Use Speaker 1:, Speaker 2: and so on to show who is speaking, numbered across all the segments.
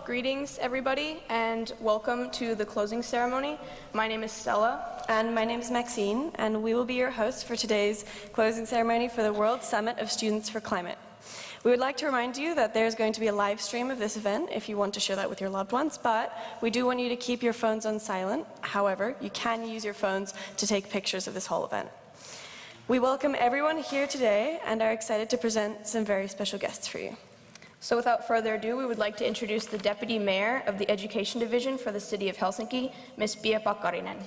Speaker 1: greetings everybody, and welcome to the closing ceremony. My name is Stella.
Speaker 2: And my name is Maxine, and we will be your hosts for today's closing ceremony for the World Summit of Students for Climate. We would like to remind you that there's going to be a live stream of this event if you want to share that with your loved ones, but we do want you to keep your phones on silent. However, you can use your phones to take pictures of this whole event. We welcome everyone here today and are excited to present some very special guests for you.
Speaker 1: So without further ado, we would like to introduce the Deputy Mayor of the Education Division for the City of Helsinki, Ms. Pia Pakkarinen.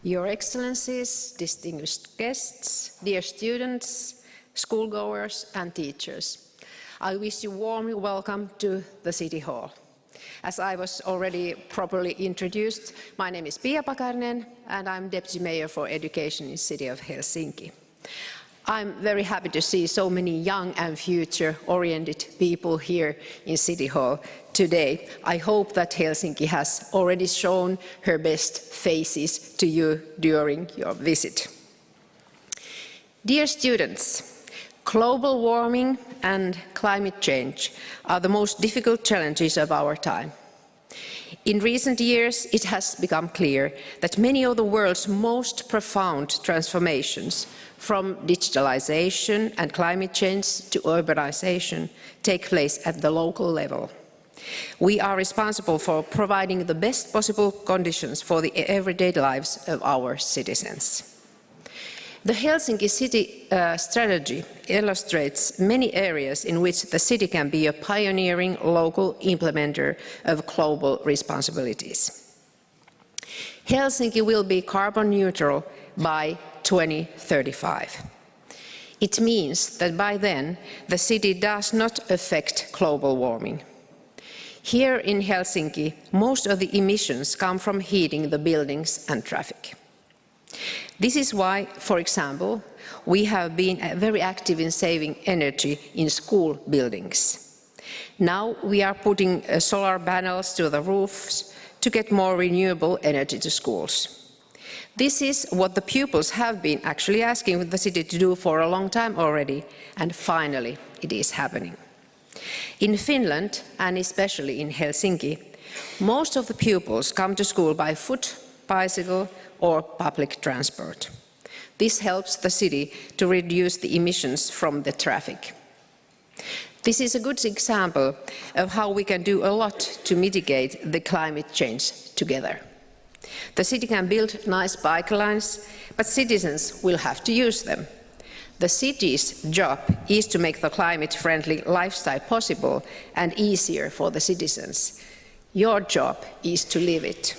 Speaker 3: Your Excellencies, distinguished guests, dear students, schoolgoers and teachers, I wish you warmly welcome to the City Hall. As I was already properly introduced, my name is Pia Pakkarinen and I'm Deputy Mayor for Education in the City of Helsinki. I'm very happy to see so many young and future-oriented people here in City Hall today. I hope that Helsinki has already shown her best faces to you during your visit. Dear students, global warming and climate change are the most difficult challenges of our time. In recent years, it has become clear that many of the world's most profound transformations, from digitalization and climate change to urbanization, take place at the local level. We are responsible for providing the best possible conditions for the everyday lives of our citizens. The Helsinki City strategy illustrates many areas in which the city can be a pioneering local implementer of global responsibilities. Helsinki will be carbon neutral by 2035. It means that by then the city does not affect global warming. Here in Helsinki, most of the emissions come from heating the buildings and traffic. This is why, for example, we have been very active in saving energy in school buildings. Now we are putting solar panels to the roofs to get more renewable energy to schools. This is what the pupils have been actually asking the city to do for a long time already, and finally it is happening. In Finland, and especially in Helsinki, most of the pupils come to school by foot, bicycle, or public transport. This helps the city to reduce the emissions from the traffic. This is a good example of how we can do a lot to mitigate the climate change together. The city can build nice bike lanes, but citizens will have to use them. The city's job is to make the climate-friendly lifestyle possible and easier for the citizens. Your job is to live it.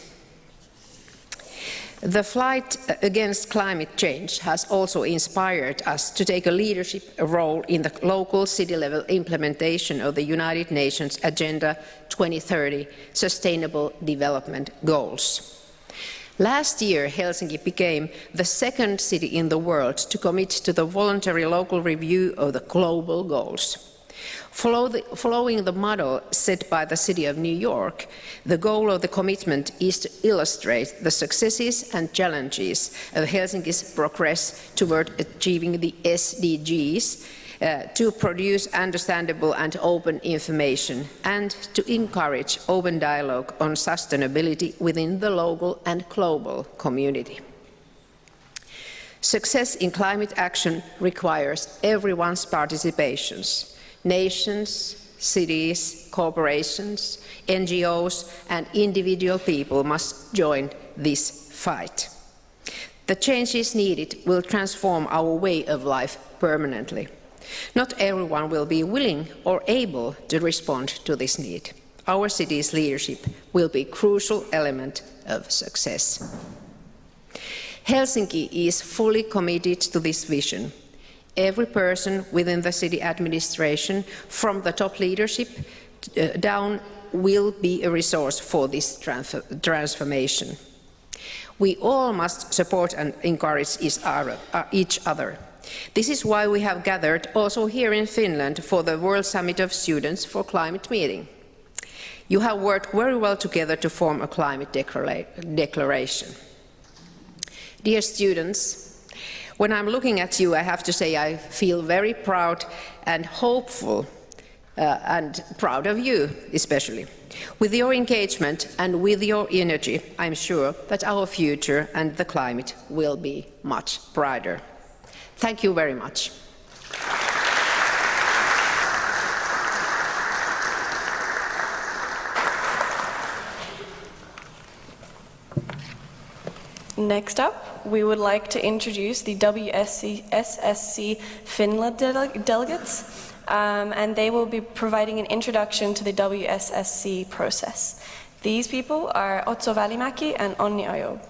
Speaker 3: The fight against climate change has also inspired us to take a leadership role in the local city-level implementation of the United Nations Agenda 2030 Sustainable Development Goals. Last year, Helsinki became the second city in the world to commit to the voluntary local review of the global goals. Following the model set by the City of New York, the goal of the commitment is to illustrate the successes and challenges of Helsinki's progress toward achieving the SDGs, to produce understandable and open information, and to encourage open dialogue on sustainability within the local and global community. Success in climate action requires everyone's participation. Nations, cities, corporations, NGOs and individual people must join this fight. The changes needed will transform our way of life permanently. Not everyone will be willing or able to respond to this need. Our city's leadership will be a crucial element of success. Helsinki is fully committed to this vision. Every person within the city administration, from the top leadership down, will be a resource for this transformation. We all must support and encourage each other. This is why we have gathered also here in Finland for the World Summit of Students for Climate meeting. You have worked very well together to form a climate declaration. Dear students, when I'm looking at you, I have to say I feel very proud and hopeful and proud of you especially. With your engagement and with your energy, I'm sure that our future and the climate will be much brighter. Thank you very much.
Speaker 2: Next up, we would like to introduce the WSSC Finland delegates, and they will be providing an introduction to the WSSC process. These people are Otso Välimäki and Onni Ajo.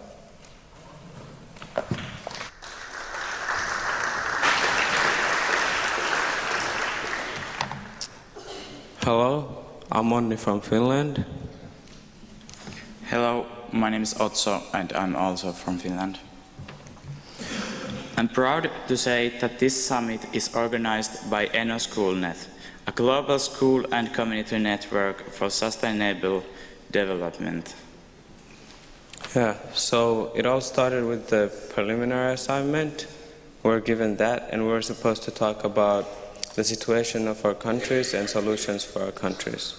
Speaker 4: Hello, I'm Onni from Finland.
Speaker 5: Hello, my name is Otso and I'm also from Finland. I'm proud to say that this summit is organized by ENO-Schoolnet, a global school and community network for sustainable development.
Speaker 4: Yeah, so it all started with the preliminary assignment. We're given that and we're supposed to talk about the situation of our countries and solutions for our countries.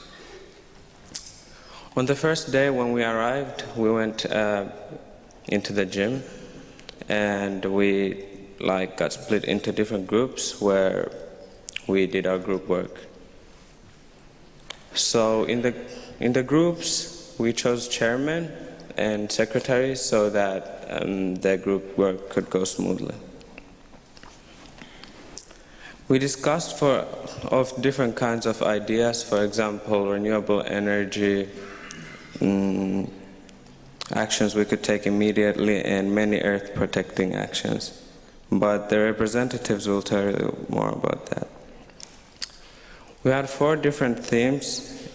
Speaker 4: On the first day when we arrived, we went into the gym and we got split into different groups where we did our group work. So in the groups, we chose chairmen and secretaries so that the group work could go smoothly. We discussed of different kinds of ideas, for example, renewable energy, actions we could take immediately, and many earth protecting actions. But the representatives will tell you more about that. We had 4 different themes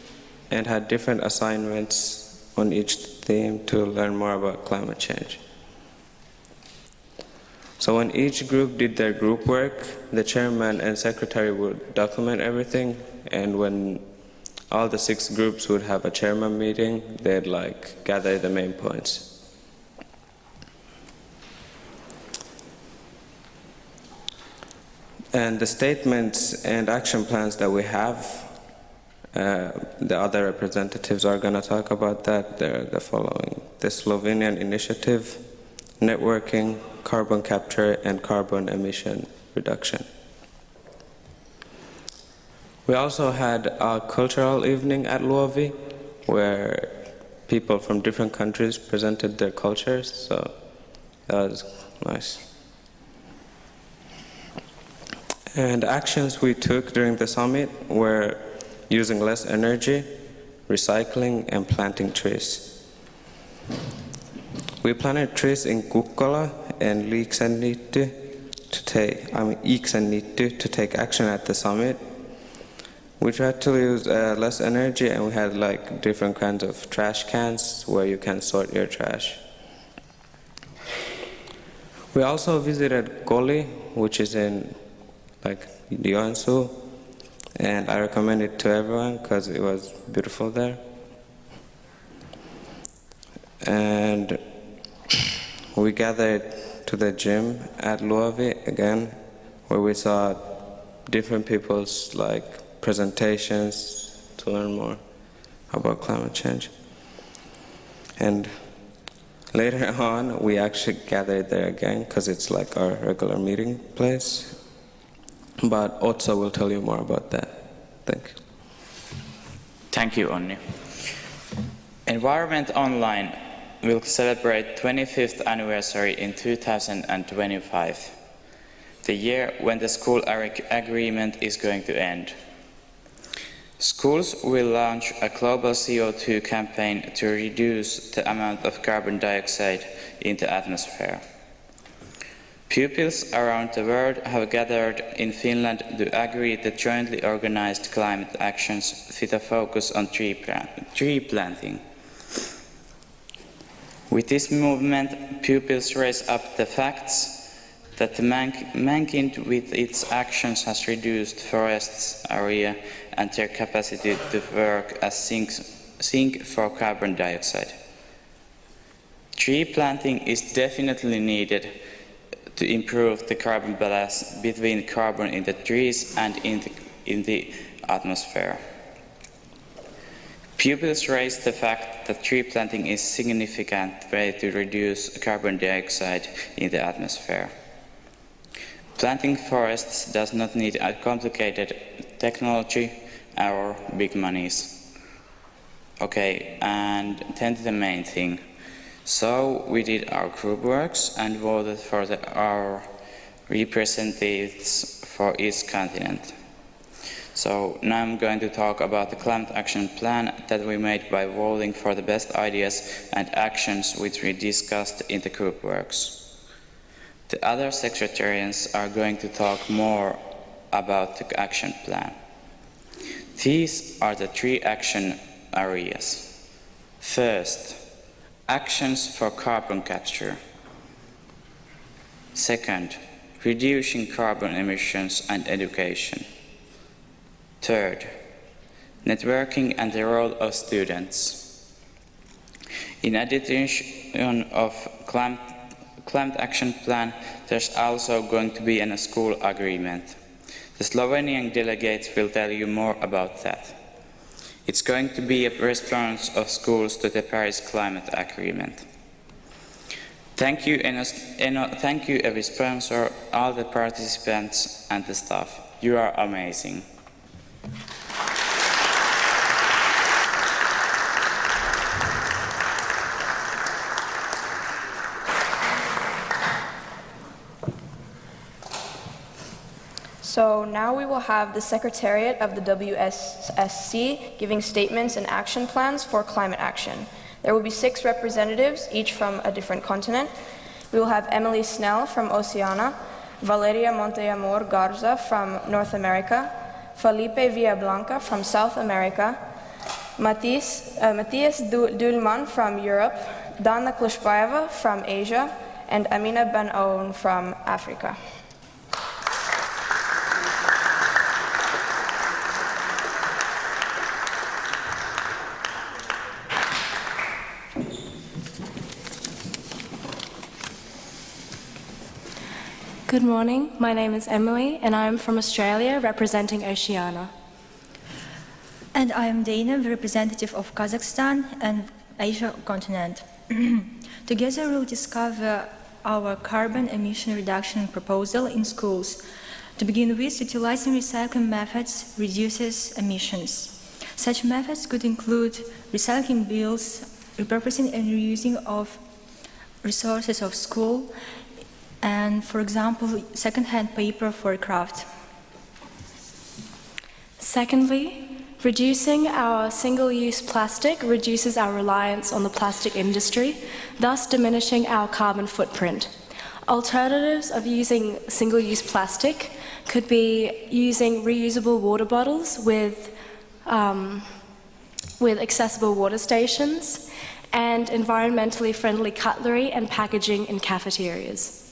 Speaker 4: and had different assignments on each theme to learn more about climate change. So when each group did their group work, the chairman and secretary would document everything, and when all the 6 groups would have a chairman meeting, they'd gather the main points. And the statements and action plans that we have, the other representatives are going to talk about that. They're the following: the Slovenian initiative, networking, carbon capture, and carbon emission reduction. We also had a cultural evening at Luovi, where people from different countries presented their cultures, so that was nice. And actions we took during the summit were using less energy, recycling, and planting trees. We planted trees in Kukkola and Liiksenniitty to take action at the summit. We tried to use less energy, and we had different kinds of trash cans where you can sort your trash. We also visited Koli, which is in Joensuu, and I recommend it to everyone because it was beautiful there. And we gathered to the gym at Luovi again, where we saw different people's presentations to learn more about climate change. And later on, we actually gathered there again because it's our regular meeting place. But Otso will tell you more about that. Thank you.
Speaker 5: Thank you, Onni. Environment Online will celebrate 25th anniversary in 2025, the year when the school agreement is going to end. Schools will launch a global CO2 campaign to reduce the amount of carbon dioxide in the atmosphere. Pupils around the world have gathered in Finland to agree the jointly organized climate actions with a focus on tree planting. With this movement, pupils raise up the facts that the mankind with its actions has reduced forests area and their capacity to work as sink for carbon dioxide. Tree planting is definitely needed to improve the carbon balance between carbon in the trees and in the atmosphere. Pupils raised the fact that tree planting is a significant way to reduce carbon dioxide in the atmosphere. Planting forests does not need a complicated technology or big monies. Okay, and then to the main thing. So we did our group works and voted for our representatives for each continent. So now I'm going to talk about the climate action plan that we made by voting for the best ideas and actions which we discussed in the group works. The other secretarians are going to talk more about the action plan. These are the 3 action areas. First, actions for carbon capture. Second, reducing carbon emissions and education. Third, networking and the role of students. In addition of climate action plan, there's also going to be a school agreement. The Slovenian delegates will tell you more about that. It's going to be a response of schools to the Paris Climate Agreement. Thank you, thank you every sponsor, all the participants and the staff. You are amazing.
Speaker 1: So now we will have the Secretariat of the WSSC giving statements and action plans for climate action. There will be 6 representatives, each from a different continent. We will have Emily Snell from Oceania, Valeria Monteamor Garza from North America, Felipe Villablanca from South America, Matthias Dulman from Europe, Dana Klushbaeva from Asia, and Amina Ben Owen from Africa.
Speaker 6: Good morning, my name is Emily and I am from Australia representing Oceania.
Speaker 7: And I am Dana, the representative of Kazakhstan and Asia continent. Together we will discover our carbon emission reduction proposal in schools. To begin with, utilizing recycling methods reduces emissions. Such methods could include recycling bills, repurposing and reusing of resources of school, and, for example, second-hand paper for a craft.
Speaker 6: Secondly, reducing our single-use plastic reduces our reliance on the plastic industry, thus diminishing our carbon footprint. Alternatives of using single-use plastic could be using reusable water bottles with accessible water stations and environmentally friendly cutlery and packaging in cafeterias.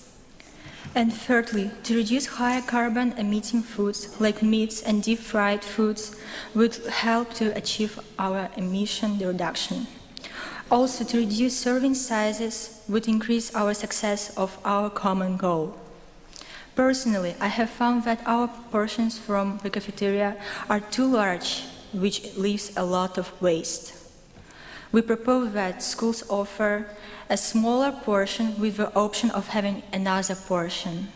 Speaker 7: And thirdly, to reduce higher carbon emitting foods like meats and deep fried foods would help to achieve our emission reduction. Also, to reduce serving sizes would increase our success of our common goal. Personally, I have found that our portions from the cafeteria are too large, which leaves a lot of waste. We propose that schools offer a smaller portion with the option of having another portion.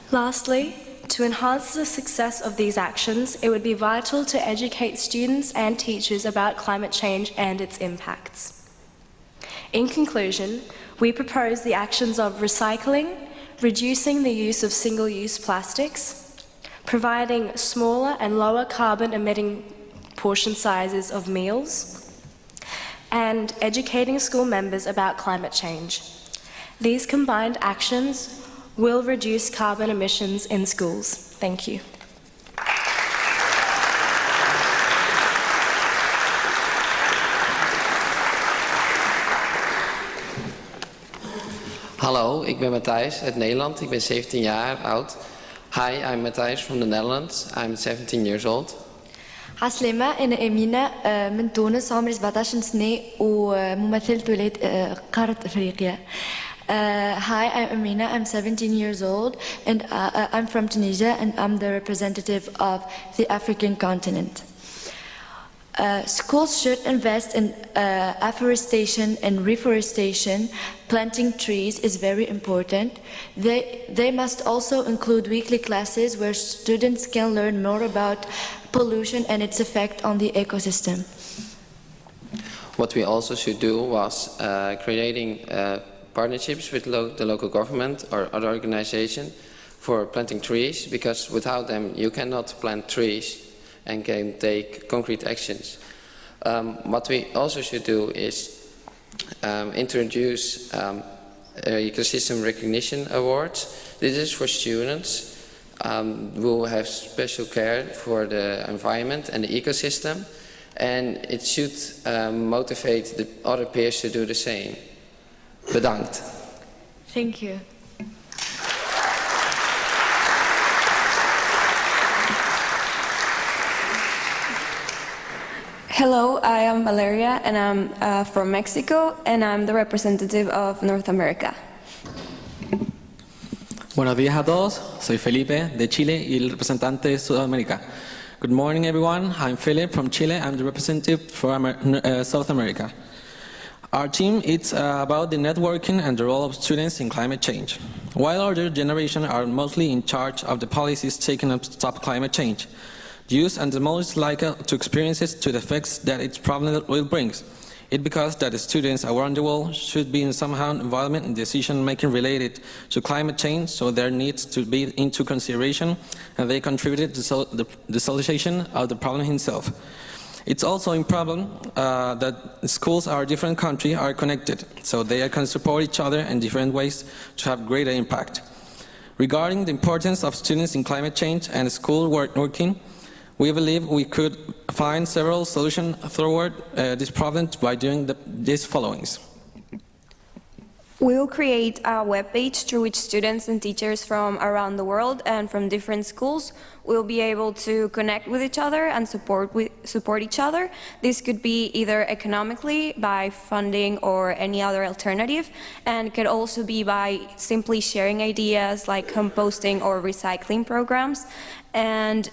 Speaker 6: Lastly, to enhance the success of these actions, it would be vital to educate students and teachers about climate change and its impacts. In conclusion, we propose the actions of recycling, reducing the use of single-use plastics, providing smaller and lower carbon emitting portion sizes of meals, and educating school members about climate change. These combined actions will reduce carbon emissions in schools. Thank you.
Speaker 8: Hallo, ik ben Matthijs uit Nederland. Ik ben 17 jaar oud. Hi, I'm Matthijs from the Netherlands. I'm 17 years old.
Speaker 9: عسلامة، أنا أمينة من تونس، عمري 17 سنة وممثلة ولاية قارة أفريقيا. Hi, I'm Amina, I'm 17 years old and I'm from Tunisia and I'm the representative of the African continent. Schools should invest in afforestation and reforestation. Planting trees is very important. They must also include weekly classes where students can learn more about pollution and its effect on the ecosystem.
Speaker 8: What we also should do was creating partnerships with the local government or other organizations for planting trees, because without them you cannot plant trees and can take concrete actions. What we also should do is introduce ecosystem recognition awards. This is for students who have special care for the environment and the ecosystem, and it should motivate the other peers to do the same. Bedankt.
Speaker 9: Thank you.
Speaker 10: Hello, I am Valeria and I'm from Mexico and I'm the representative of North America.
Speaker 11: Buenos días a todos, soy Felipe de Chile y el representante de Sudamérica. Good morning everyone, I'm Philip from Chile, I'm the representative for South America. Our team is about the networking and the role of students in climate change. While older generations are mostly in charge of the policies taken up to stop climate change, youth and the most likely to experience to the effects that its problem will bring. It because that the students around the world should be in somehow involvement in decision-making related to climate change, so their needs to be into consideration, and they contributed to the solution of the problem himself. It's also a problem that schools are different countries are connected, so they can support each other in different ways to have greater impact. Regarding the importance of students in climate change and school working, we believe we could find several solutions toward this problem by doing these followings.
Speaker 10: We will create a webpage through which students and teachers from around the world and from different schools will be able to connect with each other and support each other. This could be either economically, by funding or any other alternative, and could also be by simply sharing ideas like composting or recycling programs. And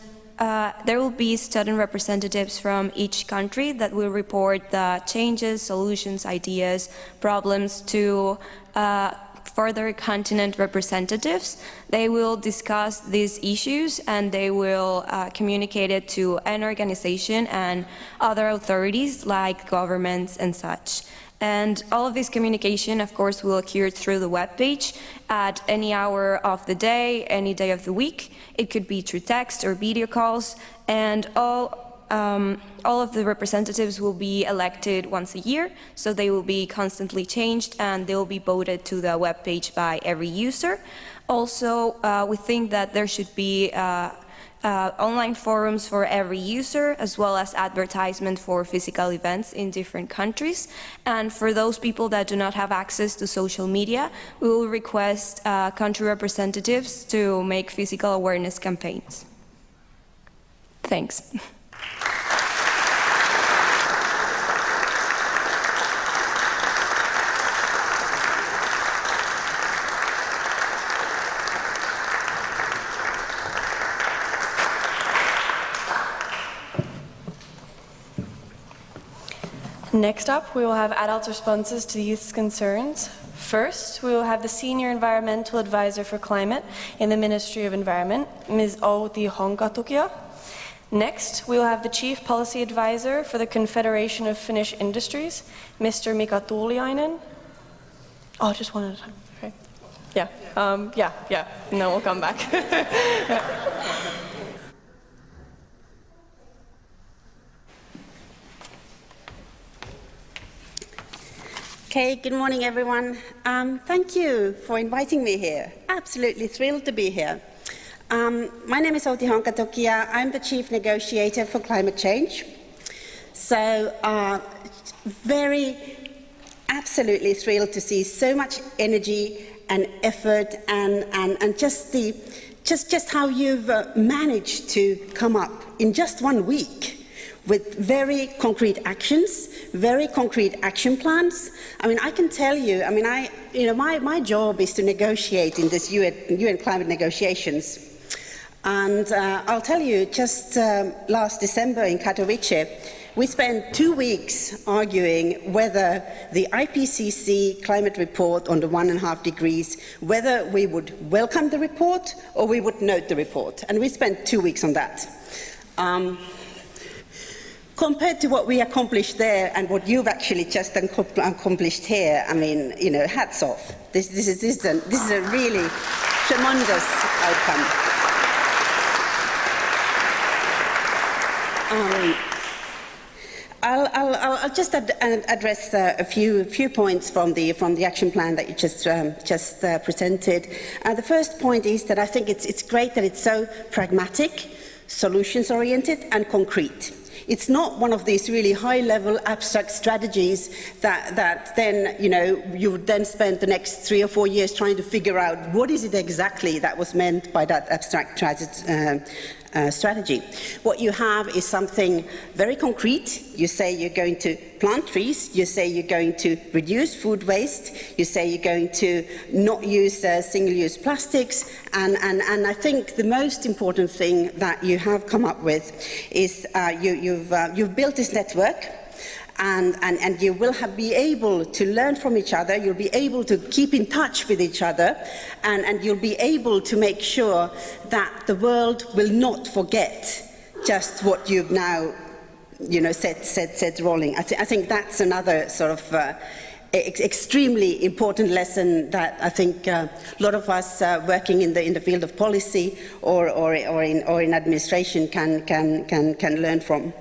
Speaker 10: there will be student representatives from each country that will report the changes, solutions, ideas, problems to further continent representatives. They will discuss these issues and they will communicate it to an organization and other authorities like governments and such. And all of this communication, of course, will occur through the webpage at any hour of the day, any day of the week. It could be through text or video calls, and all of the representatives will be elected once a year, so they will be constantly changed and they will be voted to the webpage by every user. Also, we think that there should be online forums for every user, as well as advertisement for physical events in different countries. And for those people that do not have access to social media, we will request country representatives to make physical awareness campaigns. Thanks.
Speaker 2: Next up, we will have adult responses to youth's concerns. First, we will have the Senior Environmental Advisor for Climate in the Ministry of Environment, Ms. Outi Honkatukia. Next, we will have the Chief Policy Advisor for the Confederation of Finnish Industries, Mr. Mika Tuuliainen. Oh, just one at a time. Okay. Yeah. And then we'll come back.
Speaker 12: Okay, good morning everyone. Thank you for inviting me here. Absolutely thrilled to be here. My name is Outi Honkatukia. I'm the Chief Negotiator for Climate Change. So absolutely thrilled to see so much energy and effort and just how you've managed to come up in just 1 week with very concrete actions, very concrete action plans. I mean, I can tell you, I mean, my job is to negotiate in this UN climate negotiations. And I'll tell you, just last December in Katowice, we spent 2 weeks arguing whether the IPCC climate report on the 1.5 degrees, whether we would welcome the report or we would note the report. And we spent 2 weeks on that. Compared to what we accomplished there and what you've actually just accomplished here, I mean, you know, hats off. This is a really tremendous outcome. I'll just address a few points from the action plan that you just presented. The first point is that I think it's great that it's so pragmatic, solutions-oriented, and concrete. It's not one of these really high-level abstract strategies that then, you know, you would then spend the next 3 or 4 years trying to figure out what is it exactly that was meant by that abstract strategy. What you have is something very concrete. You say you're going to plant trees, you say you're going to reduce food waste, you say you're going to not use single-use plastics, and I think the most important thing that you have come up with is you've built this network. And you will be able to learn from each other, you'll be able to keep in touch with each other, and you'll be able to make sure that the world will not forget just what you've now, you know, set rolling. I think that's another sort of extremely important lesson that I think a lot of us working in the field of policy or in administration can learn from.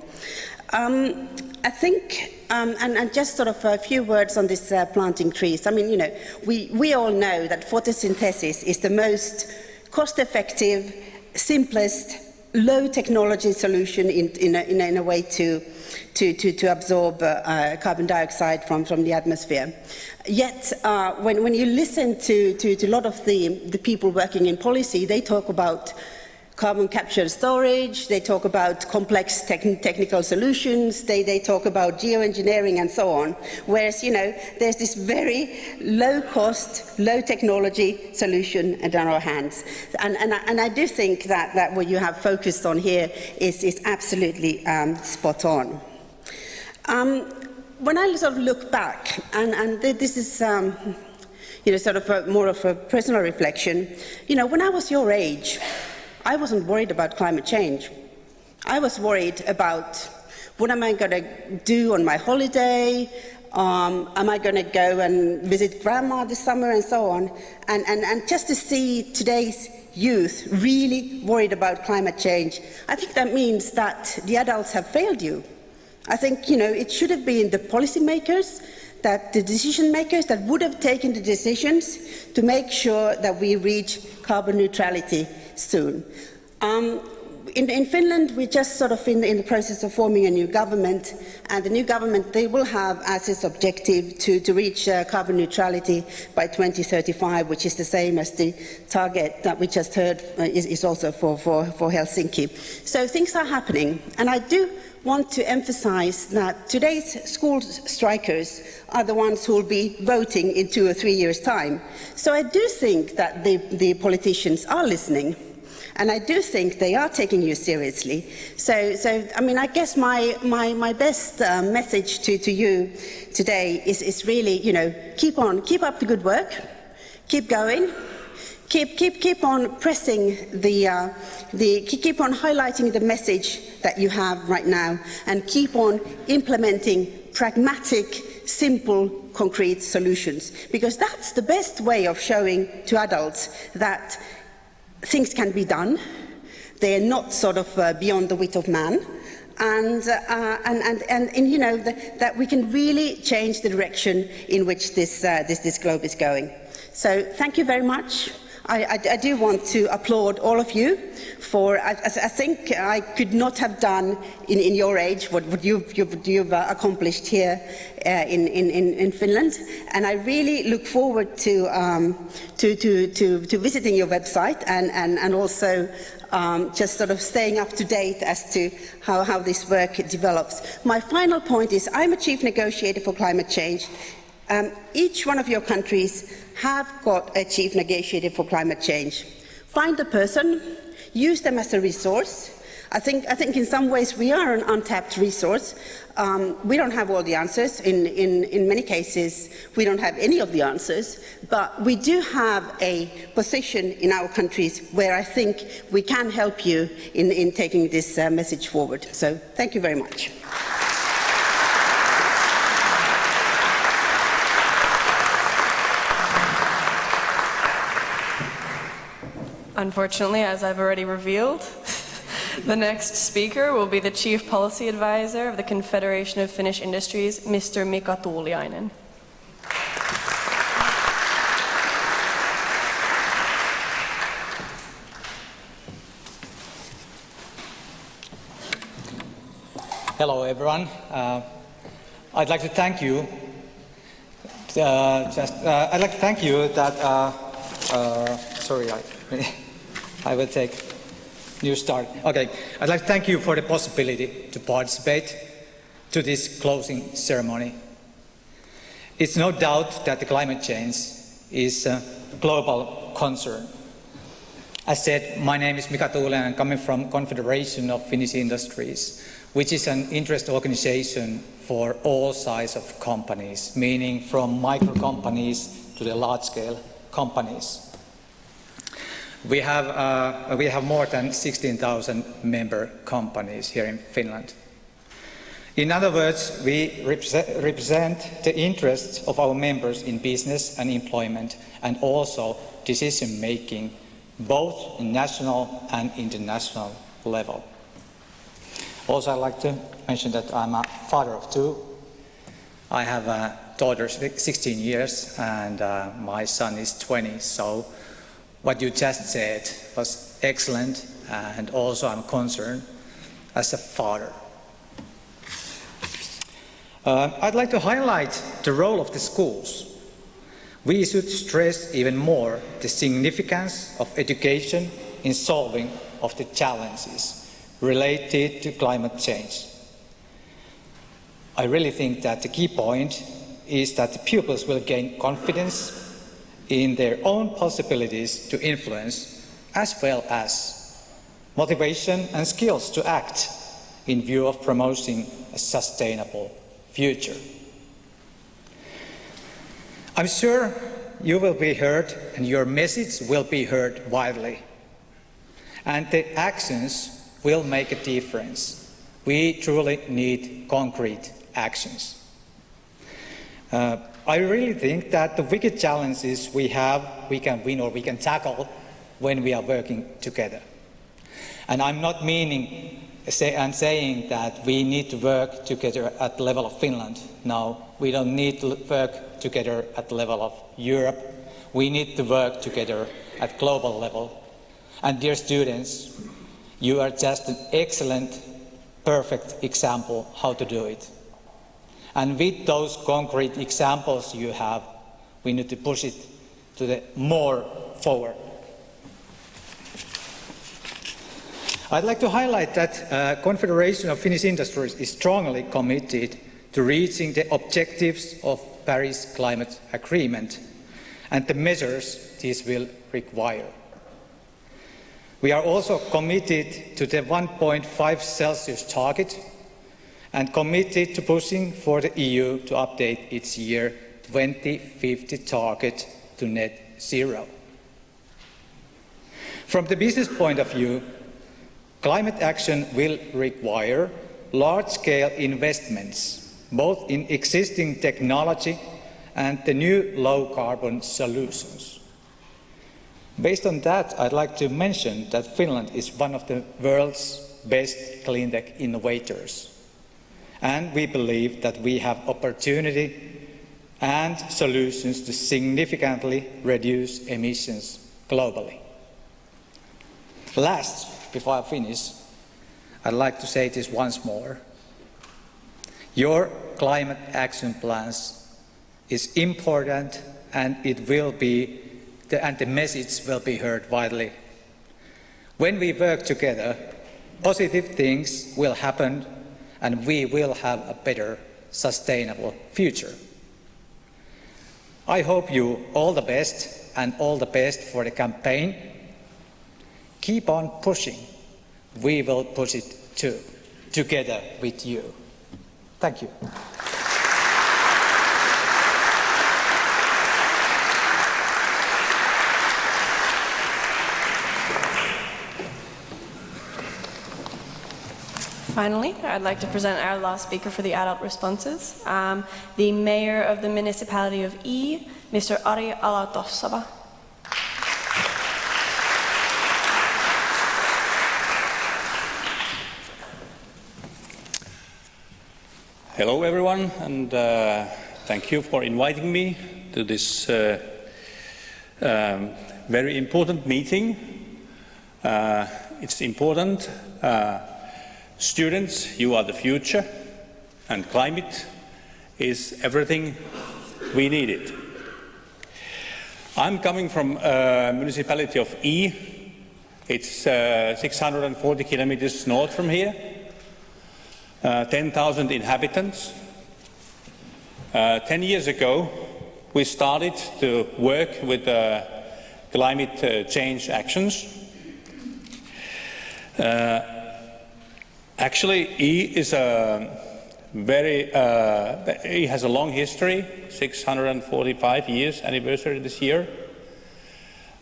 Speaker 12: I think, and just sort of a few words on this planting trees. I mean, you know, we all know that photosynthesis is the most cost-effective, simplest, low-technology solution in a way to absorb carbon dioxide from the atmosphere. Yet, when you listen to a lot of the people working in policy, they talk about carbon capture and storage, they talk about complex technical solutions, they talk about geoengineering and so on, whereas, you know, there's this very low-cost, low-technology solution in our hands. And I do think that what you have focused on here is absolutely spot on. When I sort of look back, and this is you know, sort of more of a personal reflection, you know, when I was your age, I wasn't worried about climate change. I was worried about what am I going to do on my holiday, am I going to go and visit grandma this summer and so on, and just to see today's youth really worried about climate change, I think that means that the adults have failed you. I think, you know, it should have been the policymakers, that the decision makers that would have taken the decisions to make sure that we reach carbon neutrality soon. In Finland, we're just sort of in the process of forming a new government, and the new government, they will have as its objective to reach carbon neutrality by 2035, which is the same as the target that we just heard is also for Helsinki. So things are happening, and I do want to emphasize that today's school strikers are the ones who will be voting in 2 or 3 years' time. So I do think that the politicians are listening. And I do think they are taking you seriously. So I mean, I guess my best message to you today is really, you know, keep up the good work, keep going, keep on pressing keep on highlighting the message that you have right now, and keep on implementing pragmatic, simple, concrete solutions, because that's the best way of showing to adults that things can be done. They are not sort of beyond the wit of man, and you know that we can really change the direction in which this globe is going. So thank you very much. I do want to applaud all of you for, I think I could not have done in your age what you've accomplished here in Finland. And I really look forward to visiting your website and also just sort of staying up to date as to how this work develops. My final point is I'm a chief negotiator for climate change. Each one of your countries have got a chief negotiator for climate change. Find the person, use them as a resource. I think in some ways we are an untapped resource. We don't have all the answers. In many cases, we don't have any of the answers. But we do have a position in our countries where I think we can help you in taking this message forward. So thank you very much.
Speaker 2: Unfortunately, as I've already revealed, the next speaker will be the Chief Policy Advisor of the Confederation of Finnish Industries, Mr. Mika Tuuliainen.
Speaker 13: Hello, everyone. I'd like to thank you. I'd like to thank you that. Sorry, I will take new start. Okay, I'd like to thank you for the possibility to participate to this closing ceremony. It's no doubt that the climate change is a global concern. As said, my name is Mika Tuuliainen, I'm coming from Confederation of Finnish Industries, which is an interest organization for all sizes of companies, meaning from micro companies to the large-scale companies. We have more than 16,000 member companies here in Finland. In other words, we represent the interests of our members in business and employment and also decision-making, both in national and international level. Also, I'd like to mention that I'm a father of two. I have a daughter 16 years and my son is 20, so what you just said was excellent, and also I'm concerned as a father. I'd like to highlight the role of the schools. We should stress even more the significance of education in solving of the challenges related to climate change. I really think that the key point is that the pupils will gain confidence in their own possibilities to influence, as well as motivation and skills to act in view of promoting a sustainable future. I'm sure you will be heard and your message will be heard widely, and the actions will make a difference. We truly need concrete actions. I really think that the biggest challenges we have, we can win or we can tackle when we are working together. And I'm not saying that we need to work together at the level of Finland. No, we don't need to work together at the level of Europe. We need to work together at global level. And dear students, you are just an excellent, perfect example how to do it. And with those concrete examples you have, we need to push it to the more forward. I'd like to highlight that Confederation of Finnish Industries is strongly committed to reaching the objectives of Paris Climate Agreement and the measures this will require. We are also committed to the 1.5 Celsius target and committed to pushing for the EU to update its year 2050 target to net zero. From the business point of view, climate action will require large-scale investments, both in existing technology and the new low-carbon solutions. Based on that, I'd like to mention that Finland is one of the world's best cleantech innovators. And we believe that we have opportunity and solutions to significantly reduce emissions globally. Last, before I finish, I'd like to say this once more. Your climate action plans is important, and it will be, and the message will be heard widely. When we work together, positive things will happen, and we will have a better, sustainable future. I hope you all the best, and all the best for the campaign. Keep on pushing. We will push it too, together with you. Thank you.
Speaker 2: Finally, I'd like to present our last speaker for the adult responses, the Mayor of the Municipality of E, Mr. Ari Alatossava.
Speaker 14: Hello everyone, and thank you for inviting me to this very important meeting. It's important. Students, you are the future, and climate is everything we needed. I'm coming from municipality of E. It's 640 kilometers north from here. 10,000 inhabitants. 10 years ago, we started to work with climate change actions. Actually, E is E has a long history, 645 years anniversary this year.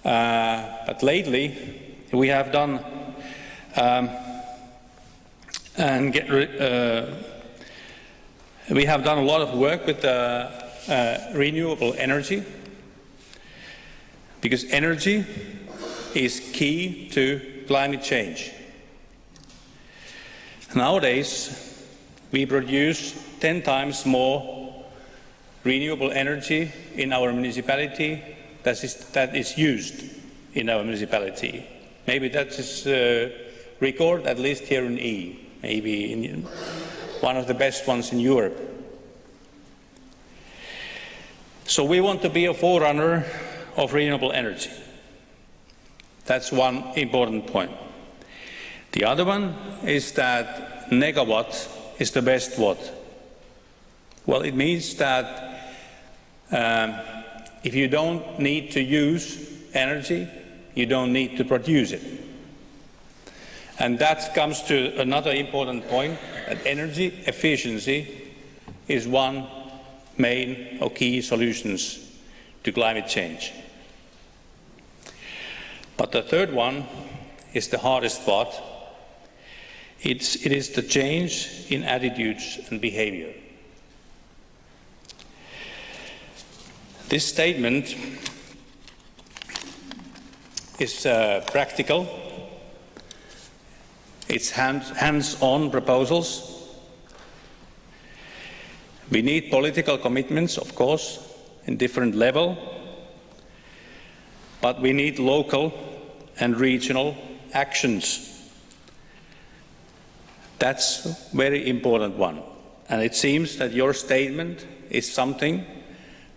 Speaker 14: But lately, we have done we have done a lot of work with renewable energy, because energy is key to climate change. Nowadays, we produce 10 times more renewable energy in our municipality that is used in our municipality. Maybe that is record, at least here in E. Maybe in one of the best ones in Europe. So we want to be a forerunner of renewable energy. That's one important point. The other one is that megawatt is the best watt. Well, it means that if you don't need to use energy, you don't need to produce it. And that comes to another important point, that energy efficiency is one main or key solutions to climate change. But the third one is the hardest part. It is the change in attitudes and behavior. This statement is practical. It's hands-on proposals. We need political commitments, of course, in different level, but we need local and regional actions. That's a very important one. And it seems that your statement is something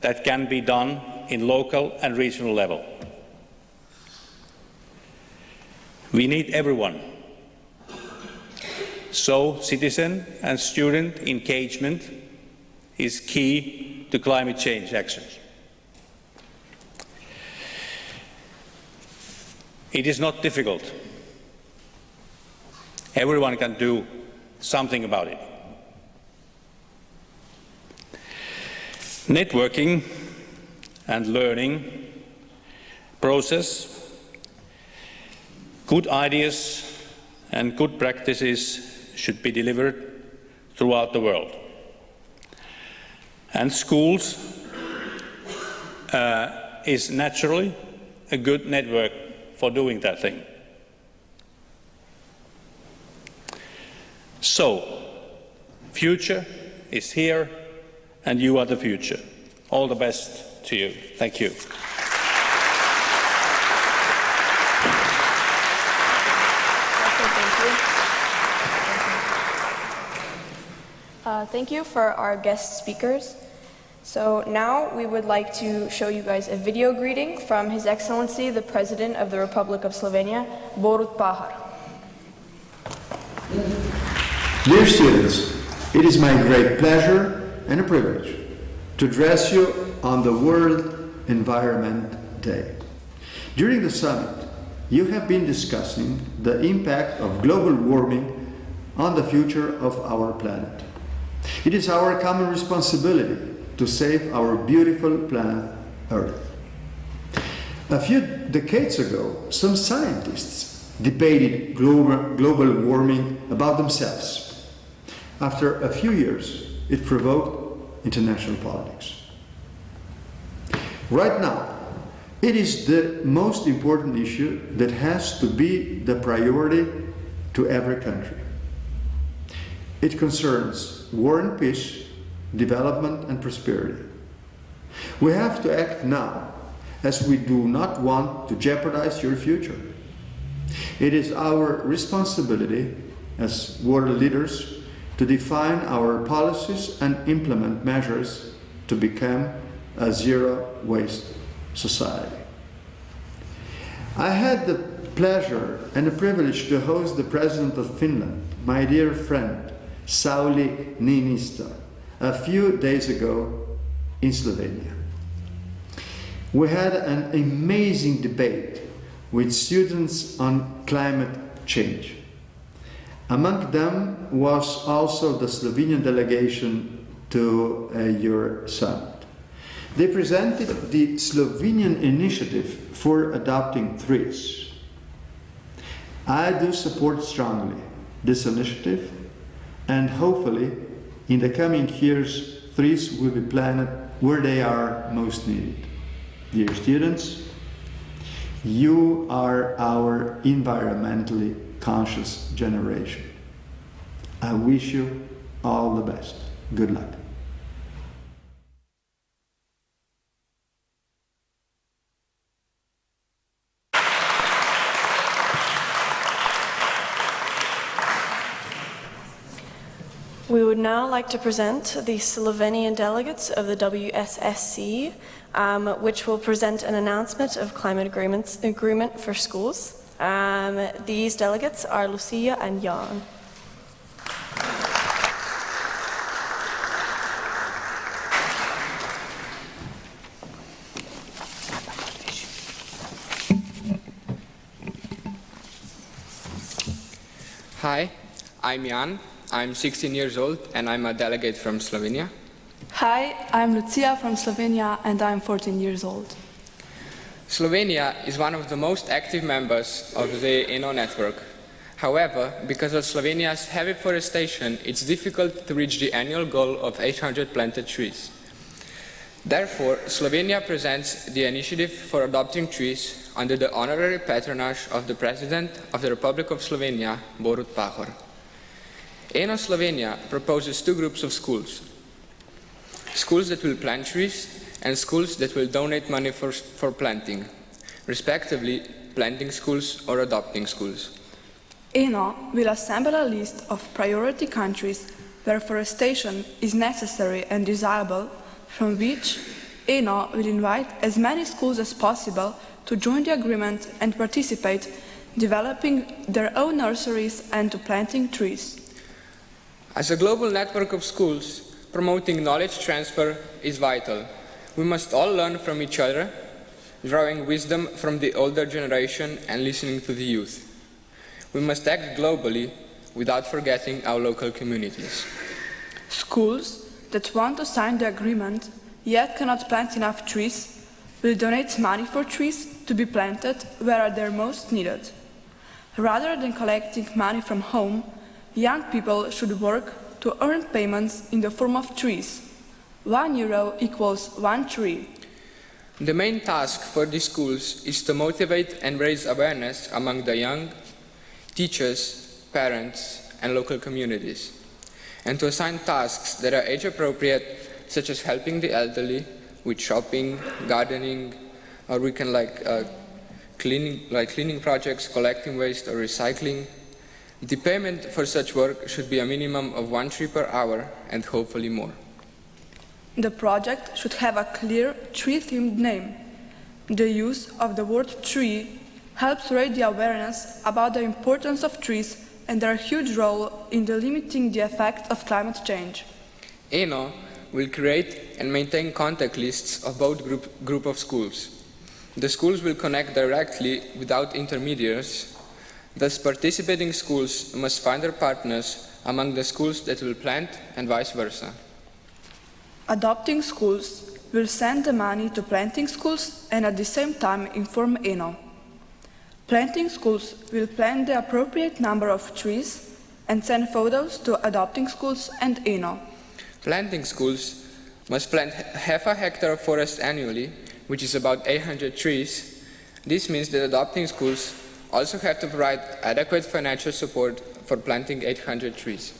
Speaker 14: that can be done in local and regional level. We need everyone. So citizen and student engagement is key to climate change actions. It is not difficult. Everyone can do something about it. Networking and learning process, good ideas and good practices should be delivered throughout the world. And schools is naturally a good network for doing that thing. So, future is here, and you are the future. All the best to you. Thank you.
Speaker 2: Thank
Speaker 1: Thank you for our guest speakers. So now we would like to show you guys a video greeting from His Excellency, the President of the Republic of Slovenia, Borut Pahor.
Speaker 15: Dear students, it is my great pleasure and a privilege to address you on the World Environment Day. During the summit, you have been discussing the impact of global warming on the future of our planet. It is our common responsibility to save our beautiful planet Earth. A few decades ago, some scientists debated global warming about themselves. After a few years, it provoked international politics. Right now, it is the most important issue that has to be the priority to every country. It concerns war and peace, development and prosperity. We have to act now, as we do not want to jeopardize your future. It is our responsibility as world leaders to define our policies and implement measures to become a zero-waste society. I had the pleasure and the privilege to host the President of Finland, my dear friend, Sauli Niinistö, a few days ago in Slovenia. We had an amazing debate with students on climate change. Among them was also the Slovenian delegation to your summit. They presented the Slovenian initiative for adopting trees. I do support strongly this initiative, and hopefully in the coming years trees will be planted where they are most needed. Dear students, you are our environmentally conscious generation. I wish you all the best. Good luck.
Speaker 2: We would now like to present the Slovenian delegates of the WSSC, which will present an announcement of climate agreement for schools. These delegates are Lucia and Jan.
Speaker 16: Hi, I'm Jan. I'm 16 years old and I'm a delegate from Slovenia.
Speaker 17: Hi, I'm Lucia from Slovenia and I'm 14 years old.
Speaker 16: Slovenia is one of the most active members of the ENO network. However, because of Slovenia's heavy forestation, it's difficult to reach the annual goal of 800 planted trees. Therefore, Slovenia presents the initiative for adopting trees under the honorary patronage of the President of the Republic of Slovenia, Borut Pahor. ENO Slovenia proposes two groups of schools. Schools that will plant trees and schools that will donate money for planting, respectively planting schools or adopting schools.
Speaker 17: ENO will assemble a list of priority countries where forestation is necessary and desirable, from which ENO will invite as many schools as possible to join the agreement and participate, developing their own nurseries and to planting trees.
Speaker 16: As a global network of schools, promoting knowledge transfer is vital. We must all learn from each other, drawing wisdom from the older generation and listening to the youth. We must act globally without forgetting our local communities.
Speaker 17: Schools that want to sign the agreement yet cannot plant enough trees will donate money for trees to be planted where they're most needed. Rather than collecting money from home, young people should work to earn payments in the form of trees. €1 equals 1 tree.
Speaker 16: The main task for these schools is to motivate and raise awareness among the young, teachers, parents, and local communities, and to assign tasks that are age-appropriate, such as helping the elderly with shopping, gardening, or we can cleaning projects, collecting waste or recycling, The payment for such work should be a minimum of 1 tree per hour and hopefully more.
Speaker 17: The project should have a clear tree-themed name. The use of the word tree helps raise the awareness about the importance of trees and their huge role in limiting the effects of climate change.
Speaker 16: ENO will create and maintain contact lists of both group of schools. The schools will connect directly without intermediaries. Thus, participating schools must find their partners among the schools that will plant and vice versa.
Speaker 17: Adopting schools will send the money to planting schools and at the same time inform ENO. Planting schools will plant the appropriate number of trees and send photos to adopting schools and ENO.
Speaker 16: Planting schools must plant half a hectare of forest annually, which is about 800 trees. This means that adopting schools also have to provide adequate financial support for planting 800 trees.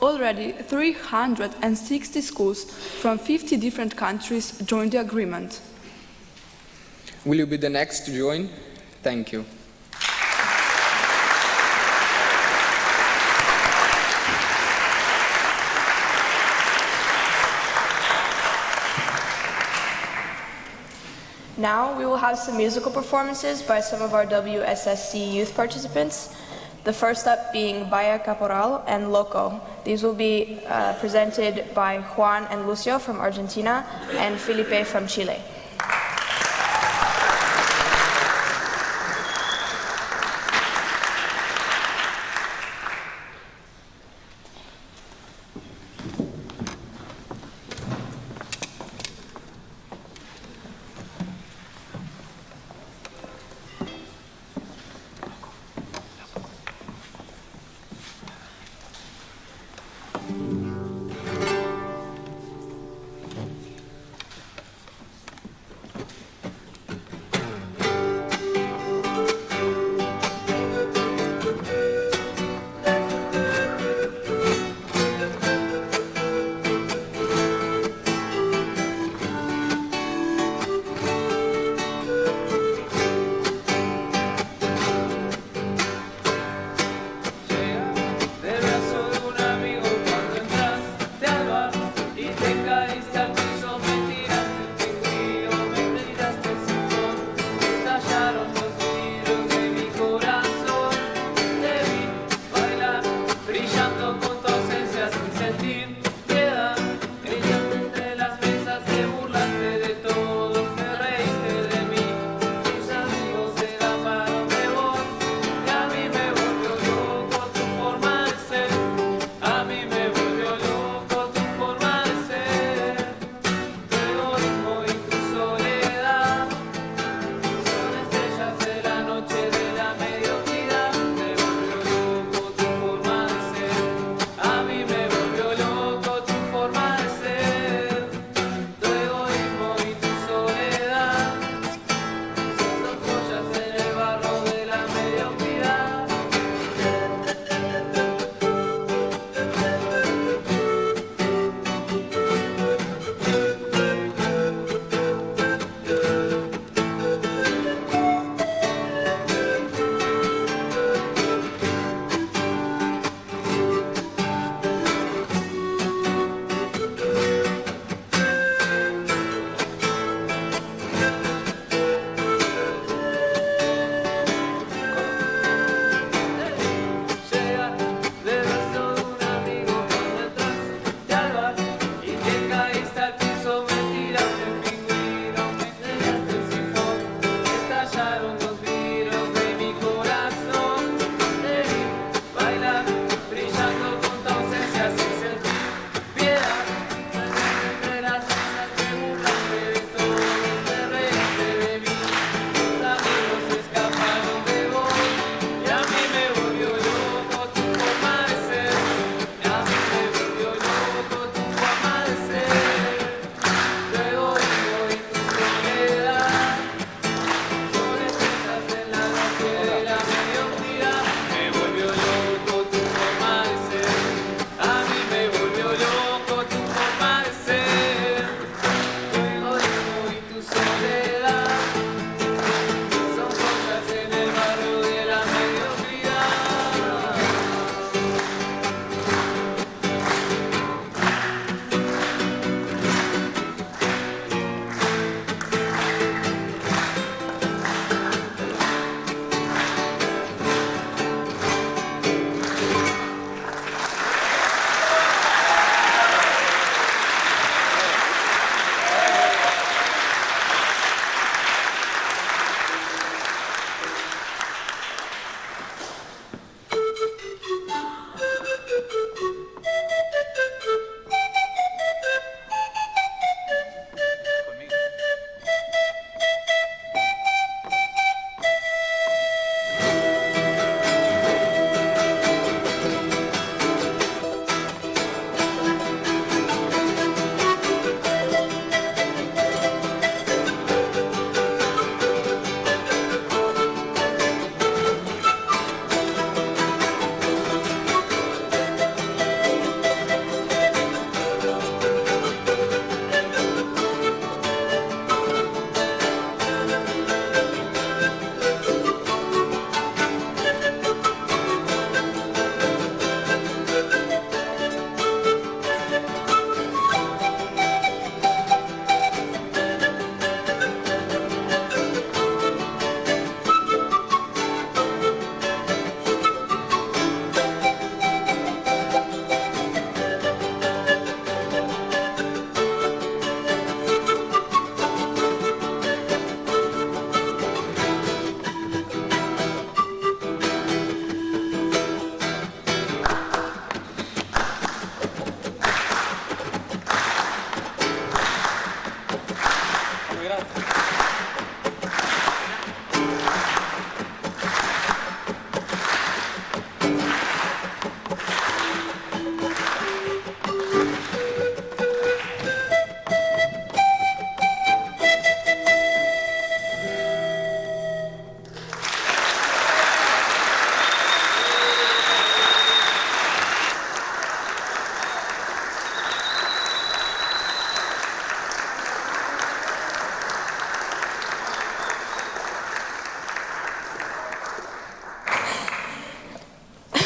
Speaker 17: Already 360 schools from 50 different countries joined the agreement.
Speaker 16: Will you be the next to join? Thank you.
Speaker 1: Now we will have some musical performances by some of our WSSC youth participants. The first up being Baya Caporal and Loco. These will be presented by Juan and Lucio from Argentina and Felipe from Chile.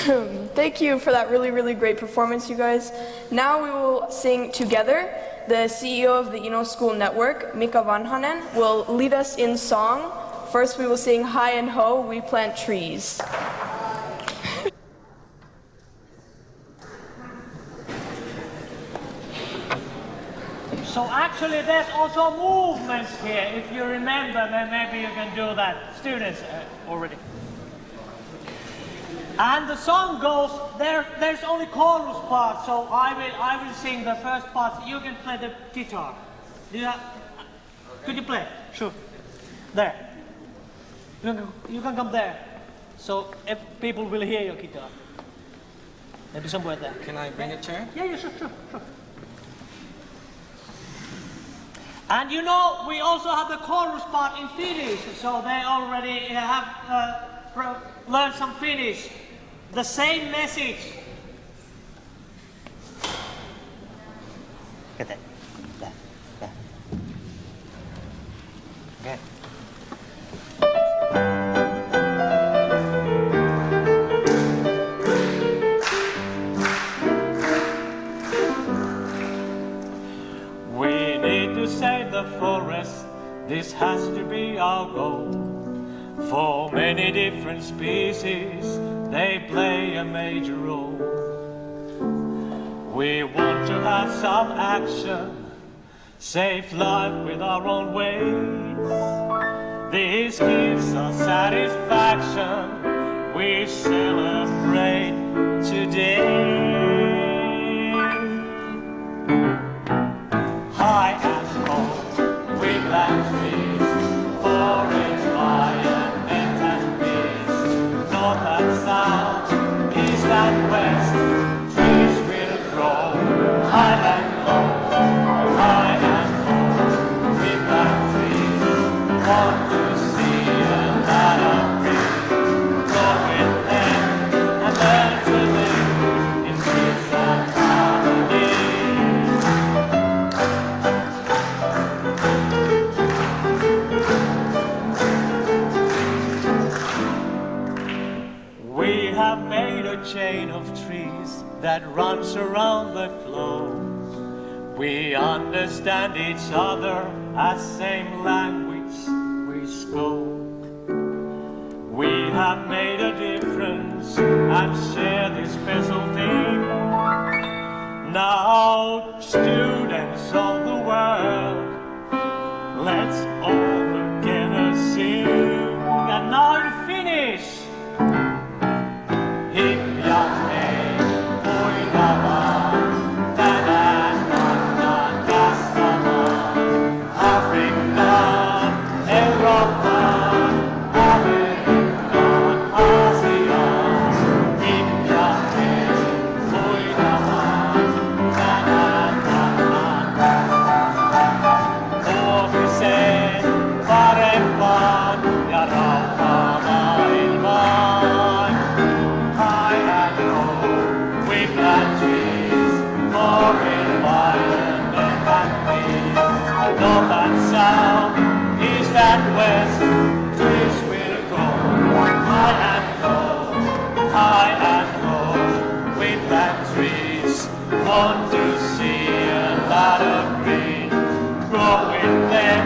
Speaker 1: Thank you for that really, really great performance, you guys. Now we will sing together. The CEO of the ENO School Network, Mika Vanhanen, will lead us in song. First we will sing Hi and Ho, We Plant Trees.
Speaker 18: So actually there's also movements here. If you remember, then maybe you can do that. Students already. And the song goes, there's only chorus part, so I will sing the first part. You can play the guitar. Could you play? Sure. There. You can come there. So if people will hear your guitar. Maybe somewhere there.
Speaker 11: Can I bring a chair?
Speaker 18: Yeah, sure. And you know, we also have the chorus part in Finnish, so they already have learned some Finnish. The same message. Get that. There. Okay. We need to save the forest. This has to be our goal. For many different species, they play a major role. We want to have some action, save life with our own ways. This gives us satisfaction, we celebrate today. High and low, we plant trees for environment and peace. North and south, east and west, trees will grow. High and low, we plant trees. Want to see another tree. Grow with them and learn to live in peace and harmony. We have made a chain of trees that runs around the globe. We understand each other as same language we spoke. We have made a difference and share this special thing. Now, students of the world, let's all together sing. And now in Finnish. Hip ja hei, puita vaan, tänään mennään kastamaan. Afrikkaan, Eurooppaan, Amerikkaan, Aasiaan. Hip ja hei, puita vaan, tänään mennään kastamaan. Huomiseen parempaan ja rauhaa maailmaan. High and low, we plant trees for environment and peace. North and south, east and west, trees will grow. High and low, we plant trees. Want to see a lot of green. Grow with them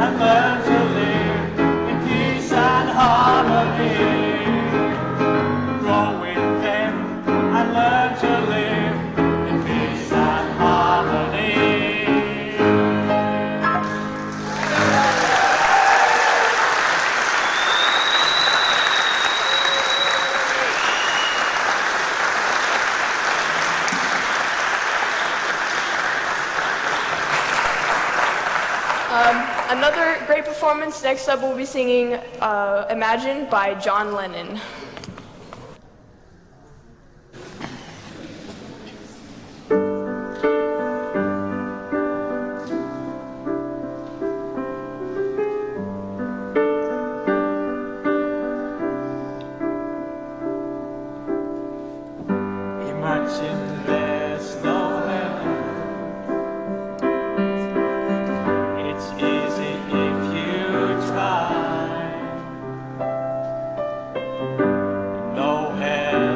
Speaker 18: and learn to live in peace and harmony. Grow with them and learn to live in peace and harmony.
Speaker 1: Another great performance. Next up we'll be singing Imagine by John Lennon.
Speaker 18: Imagine there's no heaven. It's easy if you try. No hell,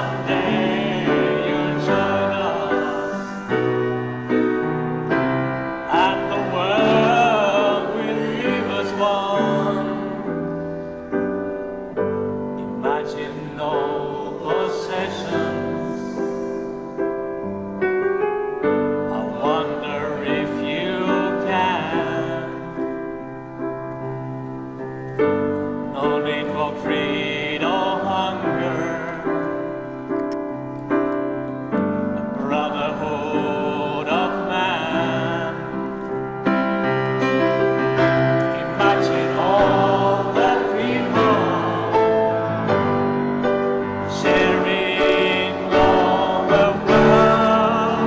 Speaker 18: someday you'll join us, and the world will leave us one. Imagine no possessions. I wonder if you can. No need for greed or hunger. A brotherhood of man. Imagine all the people sharing all the world.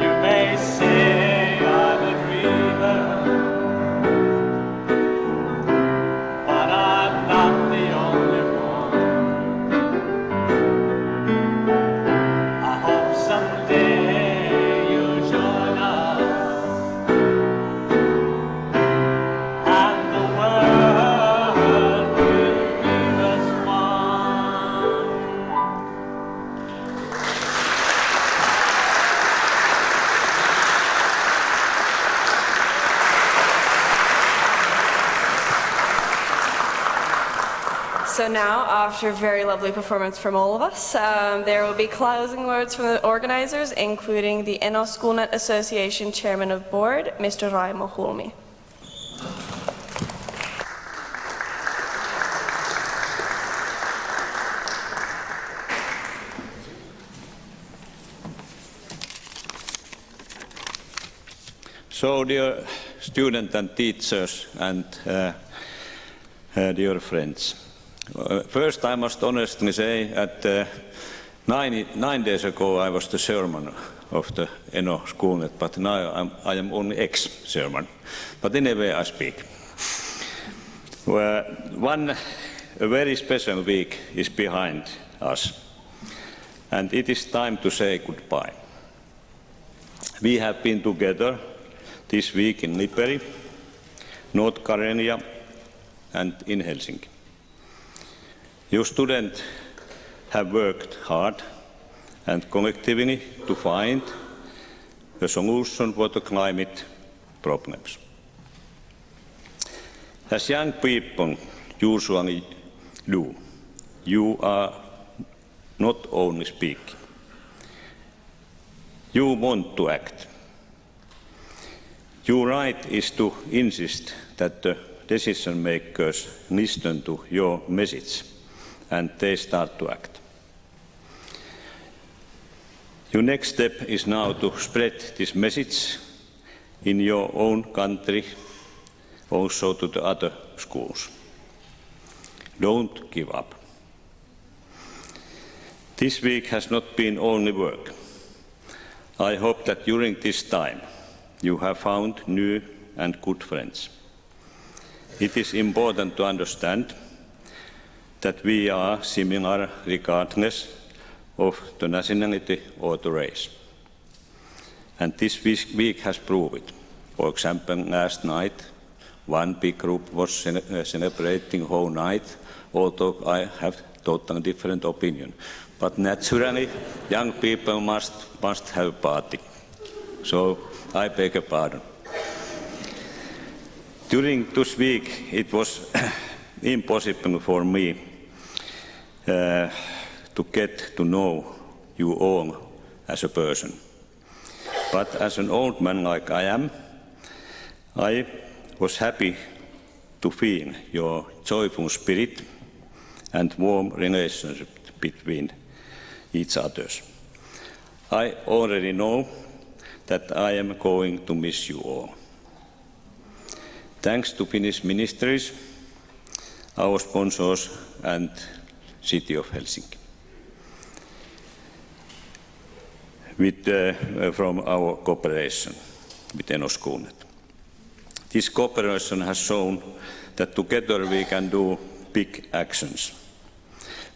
Speaker 18: You may say I'm a dreamer, but I'm not the only one. I hope someday you'll join us, and the world will leave us one.
Speaker 2: So now, after a very lovely performance from all of us, there will be closing words from the organizers, including the ENO-Schoolnet Association Chairman of Board, Mr. Raimo Hulmi.
Speaker 14: So, dear students and teachers and dear friends, first I must honestly say that 9 days ago I was the chairman of the ENO-Schoolnet, but now I am only ex-chairman. But anyway, I speak. A very special week is behind us, and it is time to say goodbye. We have been together this week in Liperi, North Karenia, and in Helsinki. You students have worked hard and collectively to find a solution for the climate problems. As young people usually do, you are not only speaking. You want to act. Your right is to insist that the decision makers listen to your message and they start to act. Your next step is now to spread this message in your own country, also to the other schools. Don't give up. This week has not been only work. I hope that during this time you have found new and good friends. It is important to understand that we are similar regardless of the nationality or the race. And this week has proved it. For example, last night, one big group was celebrating whole night, although I have totally different opinion. But naturally, young people must have a party. So I beg your pardon. During this week, it was impossible for me to get to know you all as a person. But as an old man like I am, I was happy to feel your joyful spirit and warm relationship between each other. I already know that I am going to miss you all. Thanks to Finnish ministries, our sponsors and City of Helsinki. From our cooperation with ENO-Schoolnet. This cooperation has shown that together we can do big actions.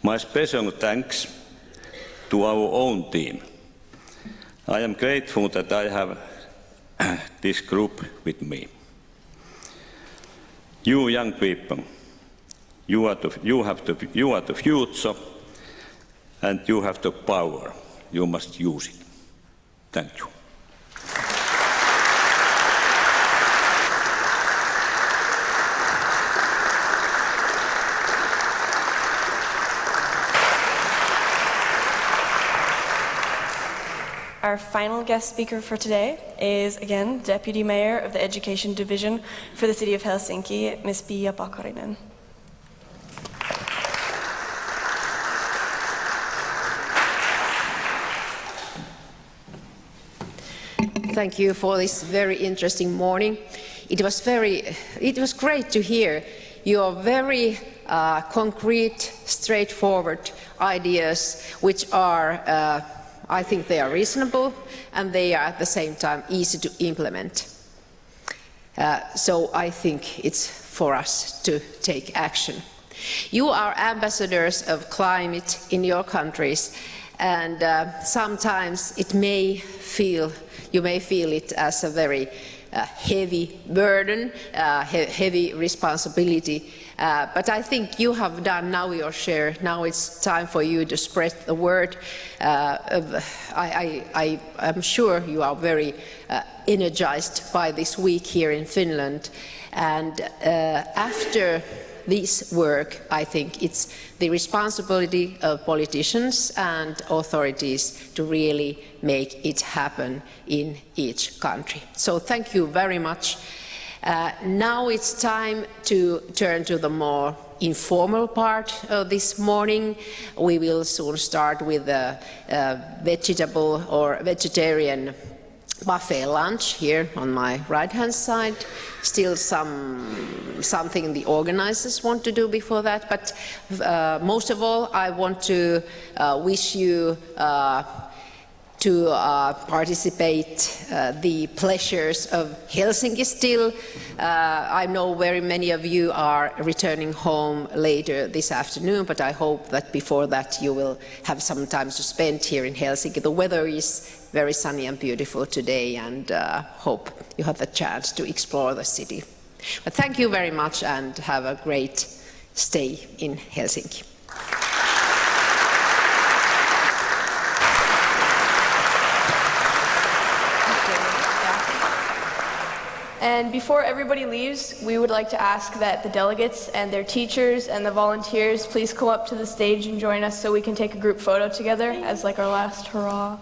Speaker 14: My special thanks to our own team. I am grateful that I have this group with me. You young people,
Speaker 18: You are the future, and you have the power. You must use it. Thank you.
Speaker 2: Our final guest speaker for today is, again, Deputy Mayor of the Education Division for the City of Helsinki, Ms. Pia Pakarinen.
Speaker 3: Thank you for this very interesting morning. It was great to hear your very concrete, straightforward ideas, which are I think they are reasonable, and they are at the same time easy to implement. So I think it's for us to take action. You are ambassadors of climate in your countries, and sometimes you may feel it as a very heavy burden, heavy responsibility. But I think you have done now your share. Now it's time for you to spread the word. I'm sure you are very energized by this week here in Finland. And after this work, I think it's the responsibility of politicians and authorities to really make it happen in each country. So thank you very much. Now it's time to turn to the more informal part of this morning. We will soon start with a vegetable or vegetarian buffet lunch here on my right-hand side. Still something the organizers want to do before that, but most of all, I want to wish you to participate the pleasures of Helsinki still. I know very many of you are returning home later this afternoon, but I hope that before that you will have some time to spend here in Helsinki. The weather is very sunny and beautiful today, and hope you have the chance to explore the city. But thank you very much, and have a great stay in Helsinki.
Speaker 1: And before everybody leaves, we would like to ask that the delegates and their teachers and the volunteers please come up to the stage and join us so we can take a group photo together as like our last hurrah.